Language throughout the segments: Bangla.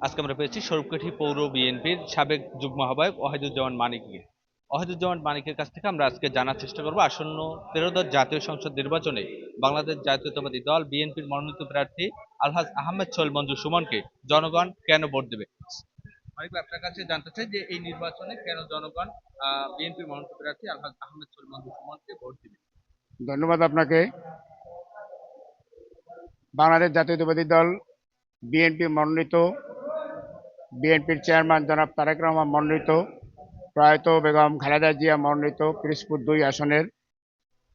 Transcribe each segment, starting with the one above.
আজকে আমরা পেয়েছি স্বরূপকাঠি পৌর বিএনপির সাবেক যুগ্ম আহ্বায়ক ওয়াহিদুজ্জামান মানিককে। ওয়াহিদুজ্জামান মানিকের কাছ থেকে আমরা আজকে জানার চেষ্টা করব আসন্ন ত্রয়োদশ জাতীয় সংসদ নির্বাচনে বাংলাদেশ জাতীয়তাবাদী দল বিএনপির মনোনীত প্রার্থী আলহাজ আহমেদ সোহেল মঞ্জু সুমনকে জনগণ কেন ভোট দেবে। মানিক ভাই, আপনার কাছে জানতে চাই যে এই নির্বাচনে কেন জনগণ বিএনপির মনোনীত প্রার্থী আলহাজ আহমেদ সোহেল মঞ্জু সুমনকে ভোট দেবে। ধন্যবাদ আপনাকে। বাংলাদেশ জাতীয়তাবাদী দল বিএনপি মনোনীত, বিএনপির চেয়ারম্যান জনাব তারেক রহমান মনোনীত, প্রয়াত বেগম খালেদা জিয়া মনোনীত পিরোজপুর 2 আসনের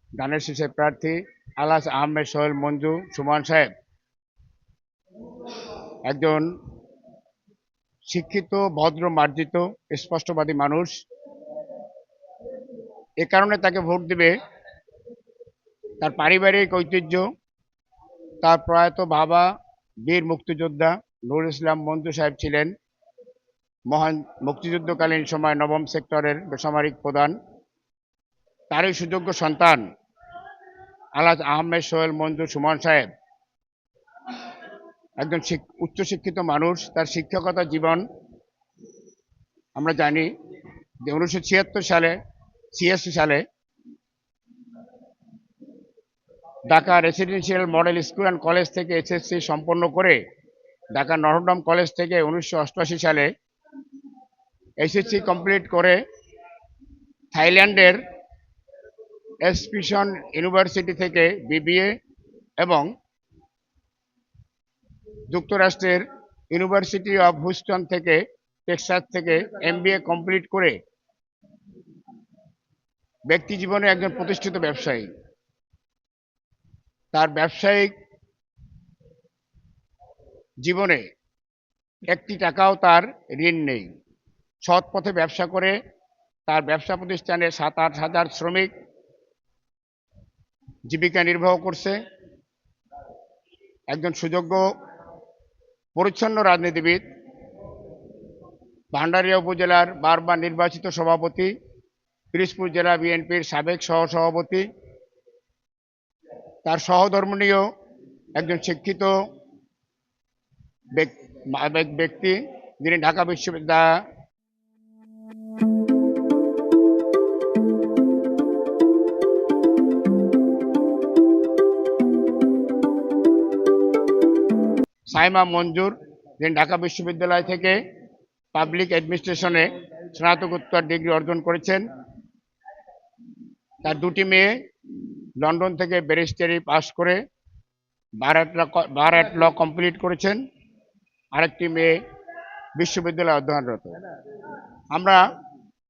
ধানের শীষের প্রার্থী আলহাজ আহমেদ সোহেল মঞ্জু সুমন সাহেব একজন শিক্ষিত, ভদ্র, মার্জিত, স্পষ্টবাদী মানুষ। এ কারণে তাকে ভোট দেবে, তার পারিবারিক ঐতিহ্য, তার প্রয়াত বাবা বীর মুক্তিযোদ্ধা নুরুল ইসলাম মঞ্জু সাহেব ছিলেন মহান মুক্তিযুদ্ধকালীন সময় 9ম সেক্টরের বেসামরিক প্রধান। তারই সুযোগ্য সন্তান আলহাজ আহমেদ সোহেল মঞ্জু সুমন সাহেব একজন উচ্চশিক্ষিত মানুষ। তার শিক্ষকতা জীবন আমরা জানি যে 1986 সালে Dhaka residential model school and college থেকে এসএসসি সম্পন্ন করে ঢাকা নটরডেম কলেজ থেকে 1988 সালে এসএসসি কমপ্লিট করে থাইল্যান্ডের এসপিশন ইউনিভার্সিটি থেকে বিবিএ এবং যুক্তরাষ্ট্রের ইউনিভার্সিটি অফ হুস্টন থেকে, টেক্সাস থেকে এমবিএ কমপ্লিট করে ব্যক্তি জীবনে একজন প্রতিষ্ঠিত ব্যবসায়ী। তার ব্যবসায়িক জীবনে একটি টাকাও তার ঋণ নেই। সৎ পথে ব্যবসা করে তার ব্যবসা প্রতিষ্ঠানে 7-8 হাজার শ্রমিক জীবিকা নির্বাহ করছে। একজন সুযোগ্য পরিচ্ছন্ন রাজনীতিবিদ, ভান্ডারিয়া উপজেলার বারবার নির্বাচিত সভাপতি, পিরোজপুর জেলা বিএনপির সাবেক সহসভাপতি। তার সহধর্মীয় একজন শিক্ষিত ব্যক্তি, যিনি ঢাকা বিশ্ববিদ্যালয় সাইমা মঞ্জুর, যিনি ঢাকা বিশ্ববিদ্যালয় থেকে পাবলিক অ্যাডমিনিস্ট্রেশনে স্নাতকোত্তর ডিগ্রি অর্জন করেছেন। তার দুটি মেয়ে লন্ডন থেকে ব্যারিস্টারি পাশ করে বার অ্যাট ল কমপ্লিট করেছেন। আরেকটি মেয়ে বিশ্ববিদ্যালয়ে অধ্যয়নরত। আমরা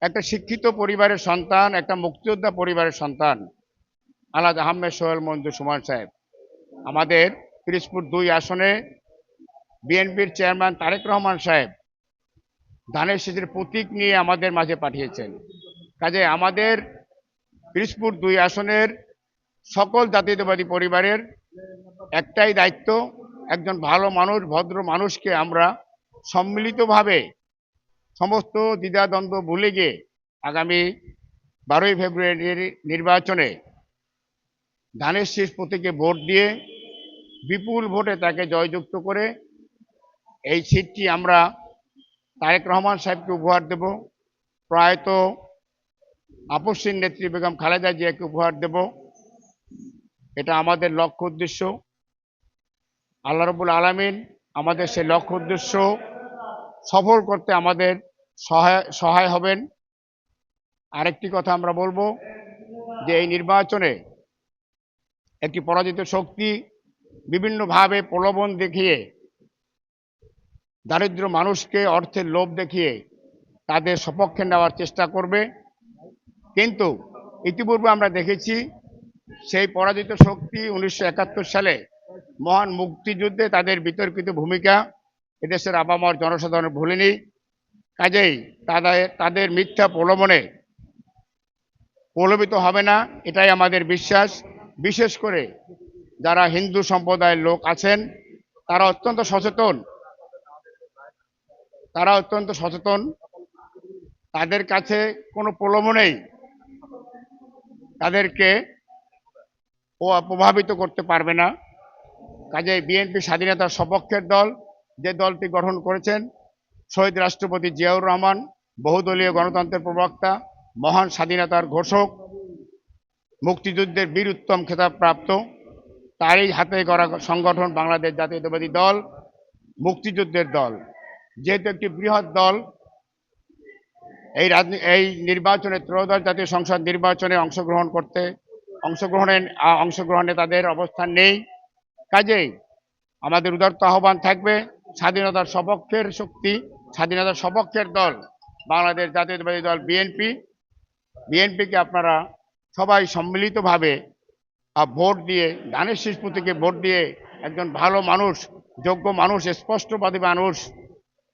একটা শিক্ষিত পরিবারের সন্তান, একটা মুক্তিযোদ্ধা পরিবারের সন্তান আলহাজ আহমেদ সোহেল মঞ্জু সুমন সাহেব আমাদের পিরোজপুর 2 আসনে বিএনপির চেয়ারম্যান তারেক রহমান সাহেব ধানের শীষের প্রতীক নিয়ে আমাদের মাঝে পাঠিয়েছেন। কাজে আমাদের পিরোজপুর 2 আসনের সকল জাতীয়তাবাদী পরিবারের একটাই দায়িত্ব, একজন ভালো মানুষ, ভদ্র মানুষকে আমরা সম্মিলিতভাবে সমস্ত দ্বিধাদ্বন্দ্ব ভুলে গিয়ে আগামী 12ই ফেব্রুয়ারির নির্বাচনে ধানের শীষ প্রতীকে ভোট দিয়ে বিপুল ভোটে তাকে জয়যুক্ত করে এই সিটটি আমরা তারেক রহমান সাহেবকে উপহার দেব, প্রয়াত আপসহীন নেত্রী বেগম খালেদা জিয়াকে উপহার দেব। এটা আমাদের লক্ষ্য উদ্দেশ্য। আল্লাহ রাব্বুল আলামিন আমাদের সেই লক্ষ্য উদ্দেশ্য সফল করতে আমাদের সহায় হবেন। আরেকটি কথা আমরা বলবো যে এই নির্বাচনে একটি পরাজিত শক্তি বিভিন্নভাবে প্রলোভন দেখিয়ে, দারিদ্র মানুষকে অর্থের লোভ দেখিয়ে তাদের সপক্ষে নেওয়ার চেষ্টা করবে। কিন্তু ইতিপূর্বে আমরা দেখেছি সেই পরাজিত শক্তি 1971 সালে মহান মুক্তিযুদ্ধে তাদের বিতর্কিত ভূমিকা এদেশের আপামর জনসাধারণ ভুলেনি। কাজেই তাদের মিথ্যা প্রলোভনে প্রলোভিত হবে না, এটাই আমাদের বিশ্বাস। বিশেষ করে যারা হিন্দু সম্প্রদায়ের লোক আছেন তারা অত্যন্ত সচেতন। তাদের কাছে কোনো প্রলোভনেই তাদেরকে প্রভাবিত করতে পারবে না। কাজে বিএনপি স্বাধীনতার সপক্ষের দল, যে দলটি গঠন করেছেন শহীদ রাষ্ট্রপতি জিয়াউর রহমান, বহুদলীয় গণতন্ত্রের প্রবক্তা, মহান স্বাধীনতার ঘোষক, মুক্তিযুদ্ধের বীর উত্তম খেতাব প্রাপ্ত, তারই হাতে গড়া সংগঠন বাংলাদেশ জাতীয়তাবাদী দল, মুক্তিযুদ্ধের দল। যেহেতু একটি বৃহৎ দল, এই নির্বাচনে ত্রয়োদশ জাতীয় সংসদ নির্বাচনে অংশগ্রহণে তাদের অবস্থান নেই। কাজেই আমাদের উদারত আহ্বান থাকবে, স্বাধীনতার সপক্ষের শক্তি, স্বাধীনতার সপক্ষের দল বাংলাদেশ জাতীয়তাবাদী দল বিএনপিকে আপনারা সবাই সম্মিলিতভাবে ভোট দিয়ে, ধানের শীষ প্রতীকে ভোট দিয়ে একজন ভালো মানুষ, যোগ্য মানুষ, স্পষ্টবাদী মানুষ,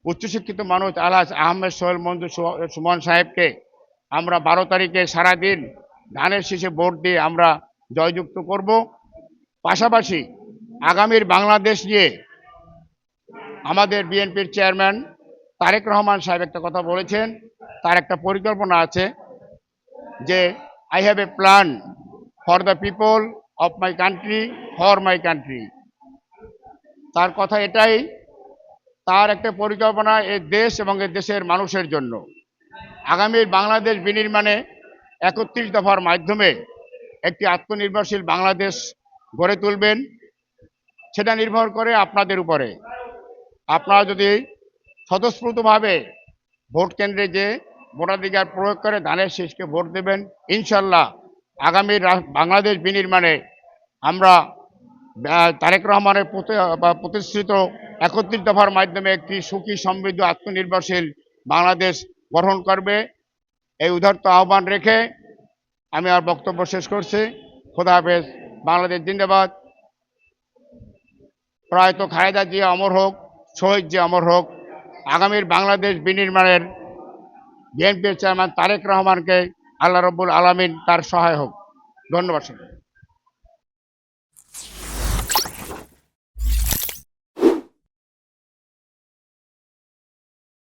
উচ্চশিক্ষিত মানুষ আলহাজ আহমেদ সোহেল মঞ্জুর সুমন সাহেবকে আমরা 12 তারিখে সারাদিন ধানের শীষে ভোট দিয়ে আমরা জয়যুক্ত করব। পাশাপাশি আগামীর বাংলাদেশ নিয়ে আমাদের বিএনপির চেয়ারম্যান তারেক রহমান সাহেব একটা কথা বলেছেন, তার একটা পরিকল্পনা আছে যে I have a plan for the people of my country, for my country. তার কথা এটাই, তার একটা পরিকল্পনা এই দেশ এবং এই দেশের মানুষের জন্য। আগামীর বাংলাদেশ বিনির্মাণে 31 দফার মাধ্যমে একটি আত্মনির্ভরশীল বাংলাদেশ গড়ে তুলবেন। সেটা নির্ভর করে আপনাদের উপরে। আপনারা যদি স্বতঃস্ফূর্তভাবে ভোট কেন্দ্রে যে ভোটাধিকার প্রয়োগ করে ধানের শীষকে ভোট দেবেন, ইনশাল্লাহ আগামীর বাংলাদেশ বিনির্মাণে আমরা তারেক রহমানের প্রতিশ্রুত 31 দফার মাধ্যমে একটি সুখী, সমৃদ্ধ, আত্মনির্ভরশীল বাংলাদেশ গঠন করবে। এই উদারত আহ্বান রেখে আমি আর বক্তব্য শেষ করছি। খোদা হাফেজ। বাংলাদেশ জিন্দাবাদ। প্রয়াত খালেদা জিয়া অমর হোক, শহীদ জিয়া অমর হোক। আগামীর বাংলাদেশ বিনির্মাণের বিএনপির চেয়ারম্যান তারেক রহমানকে আল্লাহ রব্বুল আলামিন তার সহায় হোক। ধন্যবাদ।